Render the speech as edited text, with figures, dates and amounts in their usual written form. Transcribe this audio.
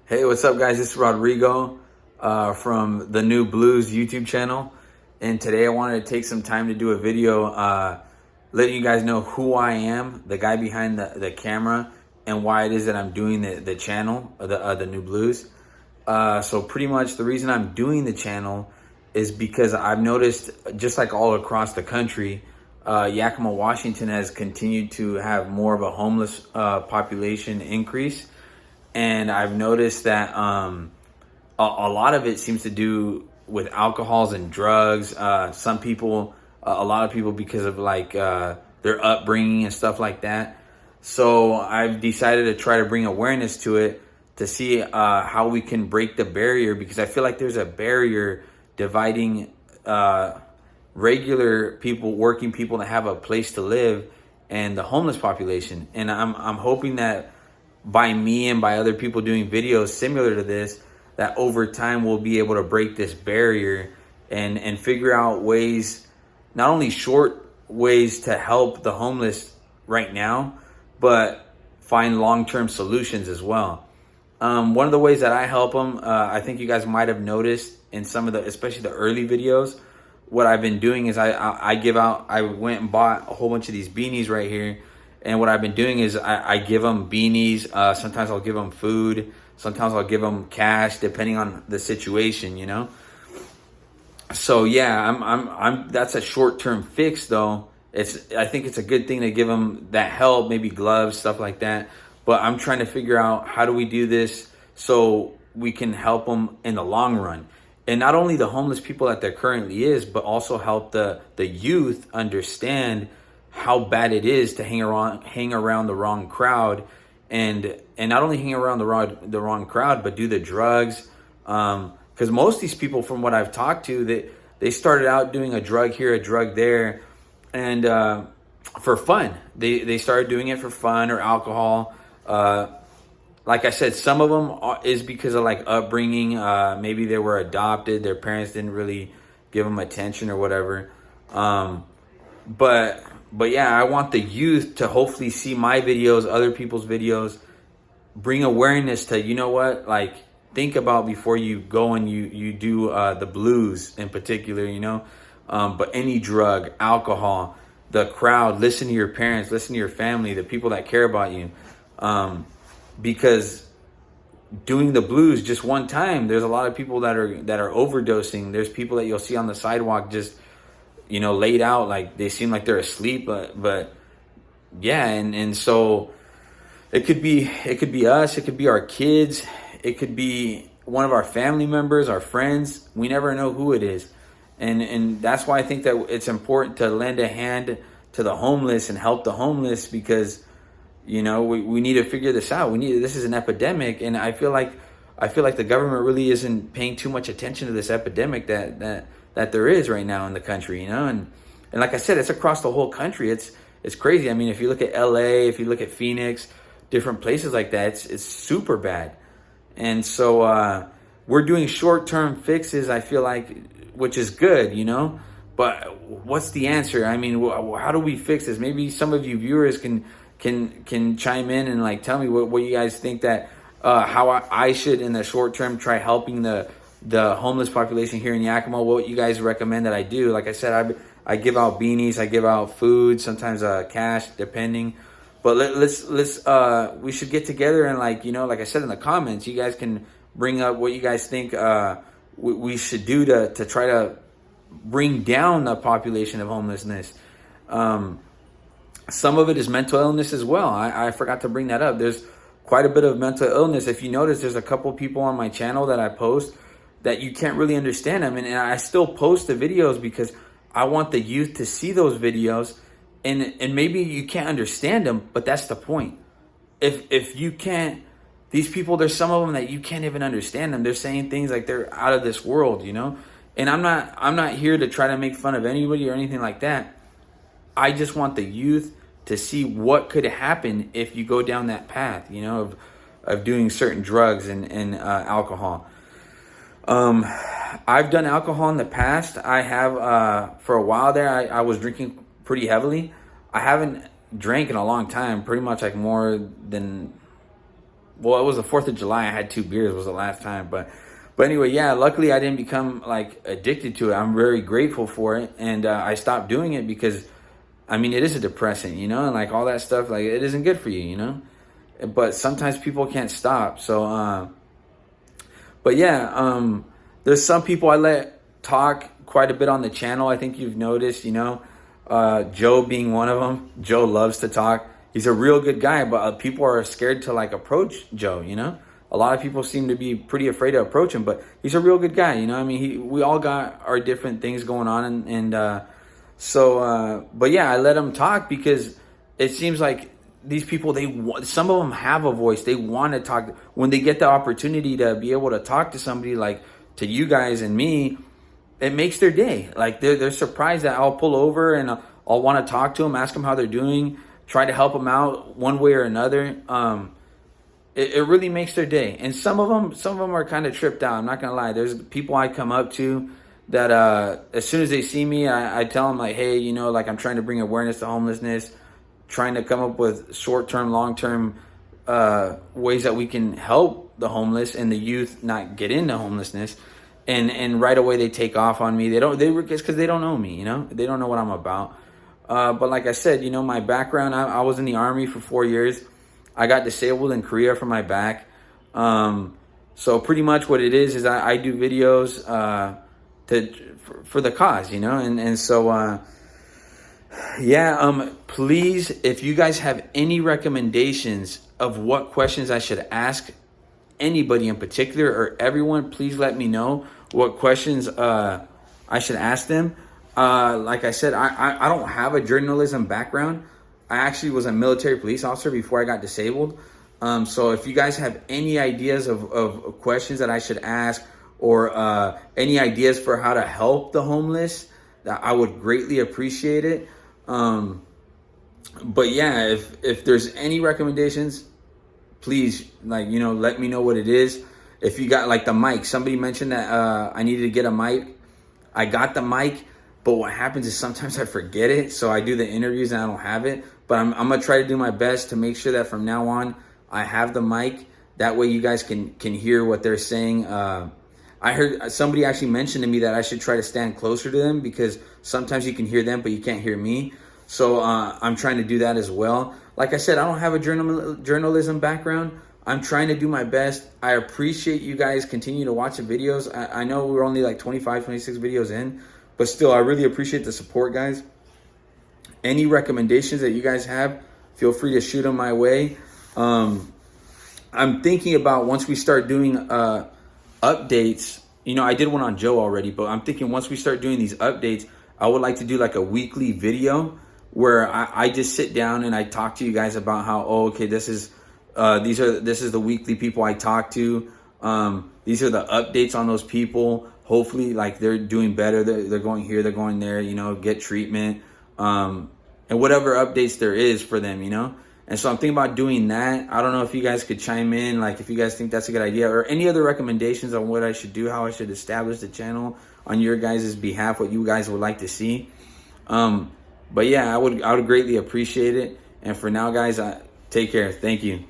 Hey, what's up, guys? This is Rodrigo from the New Blues YouTube channel. And today I wanted to take some time to do a video letting you guys know who I am, the guy behind the camera, and why it is that I'm doing the channel, the New Blues. So pretty much the reason I'm doing the channel is because I've noticed, just like all across the country, Yakima, Washington has continued to have more of a homeless population increase. And I've noticed that a lot of it seems to do with alcohols and drugs. Some people, a lot of people, because of their upbringing and stuff like that. So I've decided to try to bring awareness to it to see how we can break the barrier, because I feel like there's a barrier dividing regular people, working people that have a place to live, and the homeless population. And I'm hoping that by me and by other people doing videos similar to this, that over time we'll be able to break this barrier and figure out ways, not only short ways to help the homeless right now, but find long-term solutions as well. One of the ways that I help them, I think you guys might have noticed in some of the, especially the early videos, what I've been doing is I give out, I went and bought a whole bunch of these beanies right here. And what I've been doing is I give them beanies. Sometimes I'll give them food. Sometimes I'll give them cash, depending on the situation, you know. So yeah, I'm that's a short-term fix though. I think it's a good thing to give them that help, maybe gloves, stuff like that. But I'm trying to figure out, how do we do this so we can help them in the long run, and not only the homeless people that there currently is, but also help the youth understand how bad it is to hang around the wrong crowd, and not only hang around the wrong crowd, but do the drugs. Because most of these people, from what I've talked to, they started out doing a drug here, a drug there, and for fun. They started doing it for fun, or alcohol. Like I said, some of them is because of like upbringing. Maybe they were adopted, their parents didn't really give them attention or whatever. But yeah, I want the youth to hopefully see my videos, other people's videos, bring awareness to, you know what, like, think about before you go and you do the blues in particular, you know. But any drug, alcohol, the crowd, listen to your parents, listen to your family, the people that care about you. Because doing the blues just one time, there's a lot of people that are overdosing. There's people that you'll see on the sidewalk just, you know, laid out, like they seem like they're asleep, but yeah. And so it could be us, it could be our kids, it could be one of our family members, our friends. We never know who it is. And that's why I think that it's important to lend a hand to the homeless and help the homeless, because, you know, we need to figure this out. This is an epidemic, and I feel like the government really isn't paying too much attention to this epidemic that there is right now in the country, you know. And like I said, it's across the whole country. It's crazy. I mean, if you look at LA, if you look at Phoenix, different places like that, it's super bad. And so we're doing short-term fixes, I feel like, which is good, you know. But what's the answer? I mean, how do we fix this? Maybe some of you viewers can chime in and like tell me what you guys think, that how I should in the short term try helping the homeless population here in Yakima. What you guys recommend that I do? Like I said, I give out beanies, I give out food, sometimes cash, depending. But let's we should get together and, like, you know, like I said in the comments, you guys can bring up what you guys think we should do to try to bring down the population of homelessness. Some of it is mental illness as well. I forgot to bring that up. There's quite a bit of mental illness. If you notice, there's a couple people on my channel that I post that you can't really understand them. And I still post the videos because I want the youth to see those videos. And maybe you can't understand them, but that's the point. If you can't, these people, there's some of them that you can't even understand them. They're saying things like they're out of this world, you know? And I'm not here to try to make fun of anybody or anything like that. I just want the youth to see what could happen if you go down that path, you know, of doing certain drugs and alcohol. I've done alcohol in the past. I have, for a while there, I was drinking pretty heavily. I haven't drank in a long time, pretty much like more than well, it was the 4th of July. I had 2 beers was the last time, but anyway, yeah, luckily I didn't become like addicted to it. I'm very grateful for it. And I stopped doing it because, I mean, it is a depressant, you know, and like all that stuff, like it isn't good for you, you know, but sometimes people can't stop. So, but yeah, there's some people I let talk quite a bit on the channel. I think you've noticed, you know, Joe being one of them. Joe loves to talk. He's a real good guy, but people are scared to like approach Joe, you know. A lot of people seem to be pretty afraid to approach him, but he's a real good guy, you know. I mean, we all got our different things going on, but yeah, I let him talk because it seems like these people, some of them have a voice. They want to talk. When they get the opportunity to be able to talk to somebody like to you guys and me, it makes their day. Like they're surprised that I'll pull over and I'll want to talk to them, ask them how they're doing, try to help them out one way or another. It really makes their day. And some of them are kind of tripped out. I'm not gonna lie. There's people I come up to that as soon as they see me, I tell them like, hey, you know, like I'm trying to bring awareness to homelessness, trying to come up with short-term, long-term ways that we can help the homeless and the youth not get into homelessness. And right away they take off on me. It's because they don't know me, you know, they don't know what I'm about. But like I said, you know, my background, I was in the Army for 4 years. I got disabled in Korea from my back. So pretty much what it is I do videos for the cause, you know, and so yeah, please, if you guys have any recommendations of what questions I should ask anybody in particular or everyone, please let me know what questions I should ask them. Like I said, I don't have a journalism background. I actually was a military police officer before I got disabled. So if you guys have any ideas of questions that I should ask or any ideas for how to help the homeless, I would greatly appreciate it. But yeah, if there's any recommendations, please, like, you know, let me know what it is. If you got like the mic, somebody mentioned that I needed to get a mic. I got the mic, but what happens is sometimes I forget it. So I do the interviews and I don't have it. But I'm gonna try to do my best to make sure that from now on I have the mic. That way you guys can hear what they're saying. I heard somebody actually mentioned to me that I should try to stand closer to them because sometimes you can hear them, but you can't hear me. So I'm trying to do that as well. Like I said, I don't have a journalism background. I'm trying to do my best. I appreciate you guys continue to watch the videos. I know we're only like 25, 26 videos in, but still, I really appreciate the support, guys. Any recommendations that you guys have, feel free to shoot them my way. I'm thinking about once we start doing updates, you know, I did one on Joe already, but I'm thinking once we start doing these updates, I would like to do like a weekly video where I just sit down and I talk to you guys about how, oh, okay, this is the weekly people I talk to. These are the updates on those people. Hopefully, like they're doing better. They're going here, they're going there, you know, get treatment, and whatever updates there is for them, you know. And so I'm thinking about doing that. I don't know if you guys could chime in, like if you guys think that's a good idea or any other recommendations on what I should do, how I should establish the channel on your guys' behalf, what you guys would like to see. But yeah, I would greatly appreciate it. And for now, guys, take care. Thank you.